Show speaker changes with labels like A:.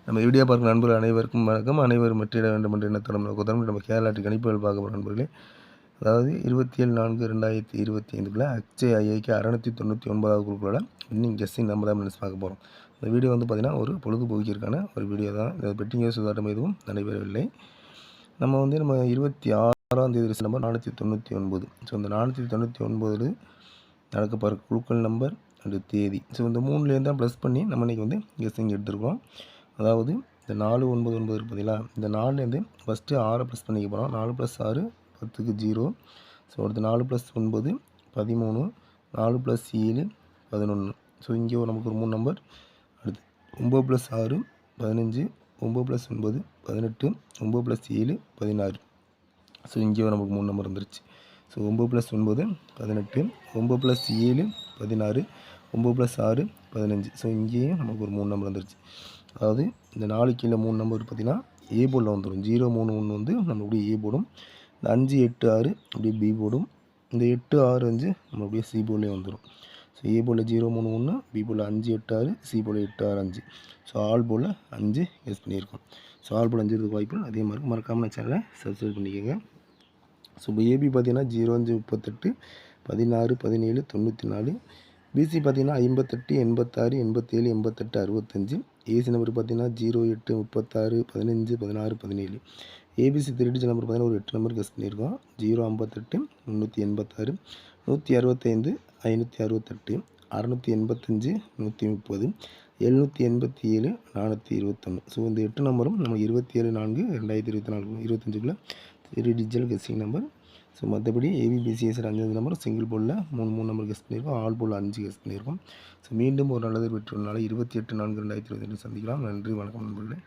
A: நம்ம வீடியோ பார்க்கும் நண்பர்கள் அனைவருக்கும் வணக்கம். அனைவரும் வெற்றியிட வேண்டும் என்ற எண்ணத்துடன் நம்ம கேரளாட்டு கணிப்புகள் பார்க்க போகிற நண்பர்களே. அதாவது 27/4/2025 அக்ஷய் ஐஐக்கு 699வது குரூப்போட இன்னிங் கெஸ்ஸிங் நம்ம தான் பார்க்க போகிறோம். இந்த வீடியோ வந்து பார்த்திங்கன்னா ஒரு பொழுதுபோக்கிற்கான ஒரு வீடியோ தான். இந்த பெட்டிங் சுதாட்டம் எதுவும் நடைபெறவில்லை. நம்ம 26ஆம் தேதி நம்பர் 499. ஸோ இந்த 499 நடக்க போகிற குழுக்கள் நம்பர் அண்டு தேதி. ஸோ இந்த 3லேருந்து தான் ப்ளஸ் பண்ணி நம்ம இன்றைக்கி கெஸ்ஸிங் எடுத்துருக்கோம். அதாவது இந்த 499 இருக்குது பார்த்தீங்களா, இந்த 4லேருந்து ஃபஸ்ட்டு 6 ப்ளஸ் பண்ணிக்க போகிறோம். 4 + 6 10க்கு 0. ஸோ அடுத்து 4 + 9 13, 4 + 7 11. ஸோ இங்கே நமக்கு ஒரு 3 நம்பர். அடுத்து 9 + 6 15, 9 + 9 18, 9 + 7 16. ஸோ இங்கே நமக்கு 3 நம்பர் வந்துருச்சு. ஸோ 9 + 9 18, 9 + 7 16, 9 + 6 15. ஸோ இங்கேயும் நமக்கு ஒரு 3 நம்பர் வந்துருச்சு. அதாவது இந்த 4 கீழே 3 நம்பர் பார்த்திங்கன்னா ஏ போர்டில் வந்துடும். 0 3 1 வந்து நம்ம அப்படியே ஏ போர்டும். இந்த 5 8 6 அப்படியே பி போர்டும். இந்த 8 6 5 நம்ம அப்படியே சி போர்ட்லேயே வந்துடும். ஸோ ஏ போர்டில் 0 3 1, பி போர்டில் 5 8 6, சி போர்டில் 8 6 5. ஸோ ஆல் போர்டில் 5 யூஸ் பண்ணியிருக்கோம். ஸோ ஆல் போர்டு 5 இருக்கிறதுக்கு வாய்ப்பு அதே மாதிரி மறக்காமல் சேனலை சப்ஸ்கிரைப் பண்ணிக்கோங்க. ஸோ இப்போ ஏபி பார்த்தீங்கன்னா 05 38 16 17 94. பிசி பார்த்தீங்கன்னா 58 86 87 88 65. ஏசி நம்பர் பார்த்தீங்கன்னா 08 36 15 16 17. ஏபிசி 3 டிஜிட் நம்பர் பார்த்தீங்கன்னா ஒரு 8 நம்பர் கெஸ் பண்ணியிருக்கோம். 058 386 165 568 685 130 787 421. ஸோ இந்த 8 நம்பரும் நம்ம 27/4/2024 25க்குள்ளே 3 டிஜிட்டல் கெஸ்ஸிங் நம்பர். ஸோ மற்றபடி ஏபிபிசிஎஸ் 5 நம்பர் சிங்கிள் போர்டில் 3 நம்பர் கெஸ் பண்ணியிருக்கோம். ஆல் போர்டில் 5 கெஸ் பண்ணியிருக்கோம். ஸோ மீண்டும் ஒரு நல்லது பெற்றுள்ளனால 28/4/2022 சந்திக்கலாம். நன்றி, வணக்கம் நண்பர்களே.